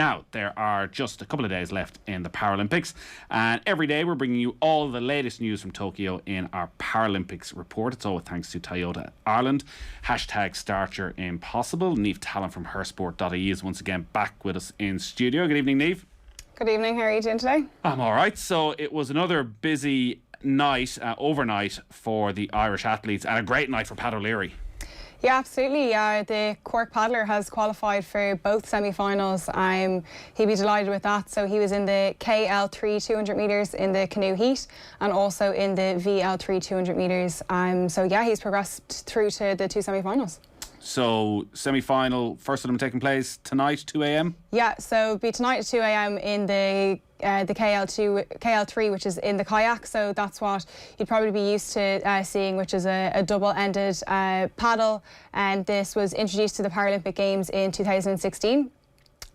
Now, there are just a couple of days left in the Paralympics, and every day we're bringing you all the latest news from Tokyo in our Paralympics report. It's all thanks to Toyota Ireland. #StartYourImpossible. Niamh Tallon from hersport.ie is once again back with us in studio. Good evening, Niamh. Good evening, how are you doing today? I'm all right. So it was another busy night, overnight for the Irish athletes, and a great night for Pat O'Leary. Yeah, absolutely. The Cork paddler has qualified for both semi-finals. He'd be delighted with that. So he was in the KL3 200 metres in the canoe heat and also in the VL3 200 metres. So yeah, he's progressed through to the two semi-finals. So semi-final, first of them taking place tonight, 2 a.m? Yeah, so it'll be tonight at 2 a.m. in the KL3, which is in the kayak. So that's what you'd probably be used to seeing, which is a double-ended paddle. And this was introduced to the Paralympic Games in 2016.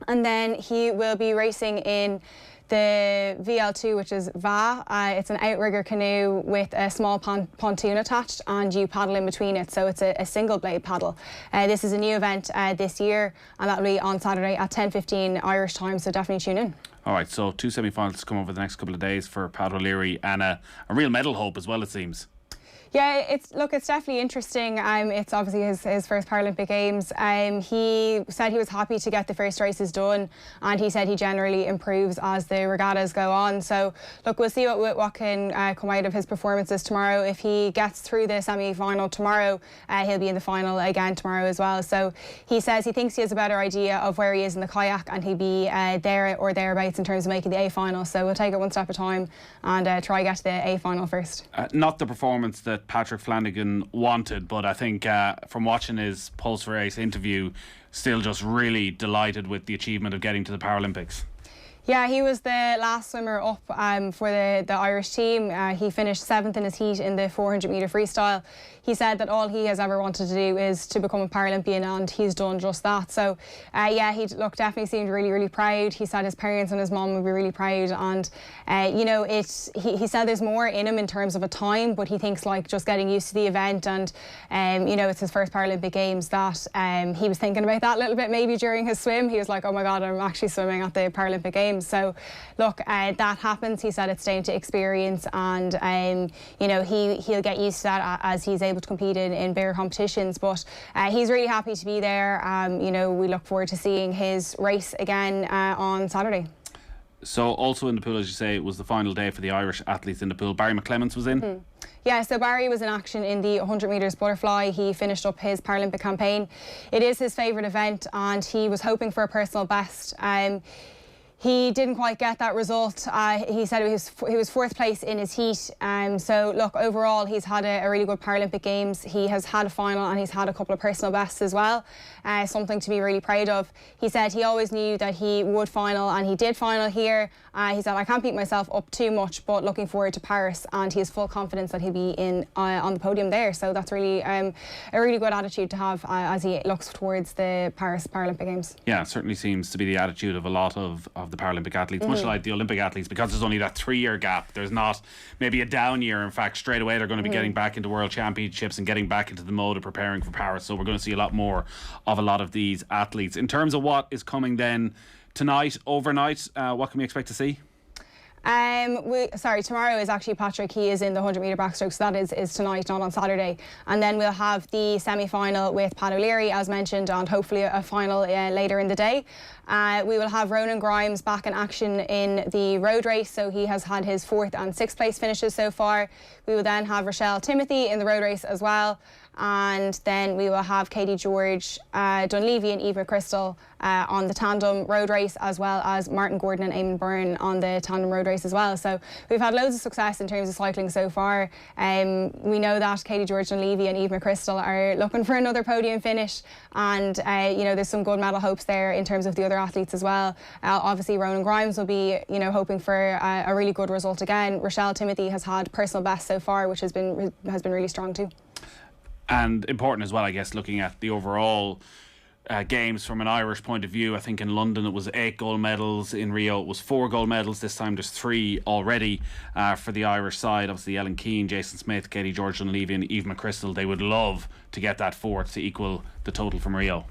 And then he will be racing in the VL2, which is VA. It's an outrigger canoe with a small pontoon attached, and you paddle in between it, so it's a single blade paddle. This is a new event this year, and that will be on Saturday at 10:15 Irish time, so definitely tune in. All right, so two semi-finals to come over the next couple of days for Pat O'Leary, and a real medal hope as well, it seems. Yeah, it's definitely interesting. It's obviously his first Paralympic Games. He said he was happy to get the first races done, and he said he generally improves as the regattas go on. So look, we'll see what can come out of his performances tomorrow. If he gets through the semi-final tomorrow, he'll be in the final again tomorrow as well. So he says he thinks he has a better idea of where he is in the kayak, and he'll be there or thereabouts in terms of making the A final. So we'll take it one step at a time and try get to the A final first. Not the performance that Patrick Flanagan wanted, but I think from watching his post-race interview, still just really delighted with the achievement of getting to the Paralympics. Yeah, he was the last swimmer up for the Irish team. He finished 7th in his heat in the 400 metre freestyle. He said that all he has ever wanted to do is to become a Paralympian, and he's done just that. So yeah, he definitely seemed really, really proud. He said his parents and his mum would be really proud, and you know, he said there's more in him in terms of a time, but he thinks like just getting used to the event, and you know, it's his first Paralympic Games, that he was thinking about that a little bit maybe during his swim. He was like, oh my God, I'm actually swimming at the Paralympic Games. So look, that happens. He said it's down to experience, and you know, he'll get used to that as he's able to compete in bigger competitions. But he's really happy to be there. You know, we look forward to seeing his race again on Saturday. So also in the pool, as you say, it was the final day for the Irish athletes in the pool. Barry McClements was in. Yeah, so Barry was in action in the 100 metres butterfly. He finished up his Paralympic campaign. It is his favourite event, and he was hoping for a personal best. He didn't quite get that result. He said he was 4th place in his heat. So look, overall he's had a really good Paralympic Games. He has had a final, and he's had a couple of personal bests as well. Something to be really proud of. He said he always knew that he would final, and he did final here. He said, I can't beat myself up too much, but looking forward to Paris, and he has full confidence that he'll be on the podium there. So that's really a really good attitude to have as he looks towards the Paris Paralympic Games. Yeah, it certainly seems to be the attitude of a lot of the Paralympic athletes, much like the Olympic athletes, because there's only that 3-year gap. There's not maybe a down year. In fact, straight away they're going to be getting back into World Championships and getting back into the mode of preparing for Paris. So we're going to see a lot more of a lot of these athletes. In terms of what is coming then tonight, overnight, what can we expect to see? Tomorrow is actually Patrick. He is in the 100 metre backstroke, so that is tonight, not on Saturday. And then we'll have the semi-final with Pat O'Leary, as mentioned, and hopefully a final later in the day. We will have Ronan Grimes back in action in the road race, so he has had his 4th and 6th place finishes so far. We will then have Rochelle Timothy in the road race as well. And then we will have Katie George, Dunleavy and Eve McChrystal on the tandem road race, as well as Martin Gordon and Eamon Byrne on the tandem road race as well. So we've had loads of success in terms of cycling so far. We know that Katie George, Dunleavy and Eve McChrystal are looking for another podium finish, and you know, there's some good medal hopes there in terms of the other athletes as well. Obviously Ronan Grimes will be, you know, hoping for a really good result again. Rochelle Timothy has had personal best so far, which has been really strong too. And important as well, I guess, looking at the overall games from an Irish point of view. I think in London it was 8 gold medals, in Rio it was 4 gold medals. This time there's 3 already for the Irish side. Obviously Ellen Keane, Jason Smith, Katie George Dunleavy and Eve McChrystal, they would love to get that 4th to equal the total from Rio.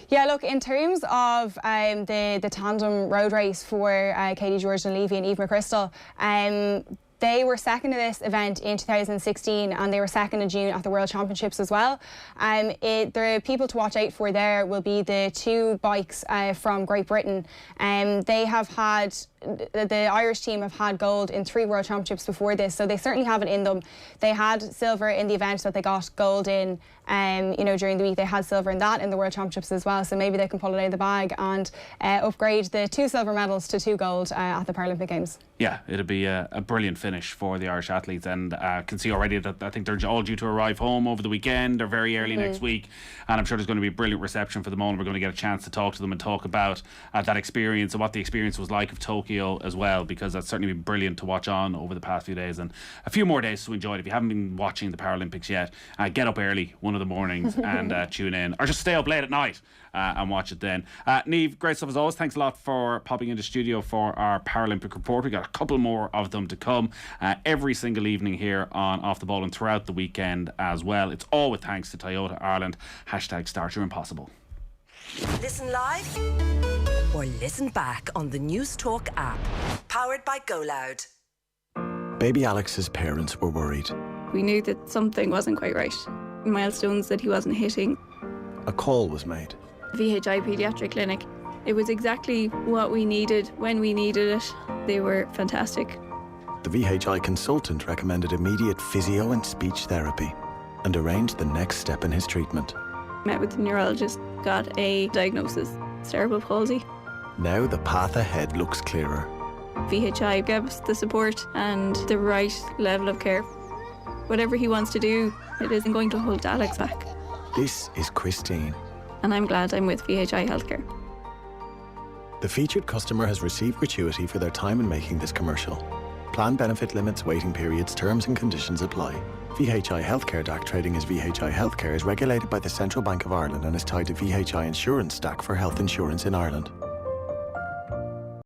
Yeah, look, in terms of the tandem road race for Katie George and Levy and Eve McChrystal, they were second in this event in 2016 and they were second in June at the World Championships as well. The people to watch out for there will be the two bikes from Great Britain. They have had, the Irish team have had gold in 3 World Championships before this, so they certainly have it in them. They had silver in the event that they got gold in, during the week. They had silver in that in the World Championships as well, so maybe they can pull it out of the bag and upgrade the 2 silver medals to 2 gold at the Paralympic Games. Yeah, it'll be a brilliant finish for the Irish athletes, and can see already that I think they're all due to arrive home over the weekend. They're very early next week, and I'm sure there's going to be a brilliant reception for them all. We're going to get a chance to talk to them and talk about that experience and what the experience was like of Tokyo as well, because that's certainly been brilliant to watch on over the past few days, and a few more days to enjoy it. If you haven't been watching the Paralympics yet, get up early one of the mornings and tune in, or just stay up late at night and watch it then. Niamh, great stuff as always. Thanks a lot for popping into studio for our Paralympic report. We've got a couple more of them to come every single evening here on Off the Ball and throughout the weekend as well. It's all with thanks to Toyota Ireland. #Start Your Impossible. Listen live or listen back on the News Talk app. Powered by Go Loud. Baby Alex's parents were worried. We knew that something wasn't quite right. Milestones that he wasn't hitting. A call was made. VHI Paediatric Clinic. It was exactly what we needed when we needed it. They were fantastic. The VHI consultant recommended immediate physio and speech therapy and arranged the next step in his treatment. Met with the neurologist, got a diagnosis, cerebral palsy. Now the path ahead looks clearer. VHI gave us the support and the right level of care. Whatever he wants to do, it isn't going to hold Alex back. This is Christine. And I'm glad I'm with VHI Healthcare. The featured customer has received gratuity for their time in making this commercial. Plan benefit limits, waiting periods, terms and conditions apply. VHI Healthcare DAC trading as VHI Healthcare is regulated by the Central Bank of Ireland and is tied to VHI Insurance DAC for health insurance in Ireland.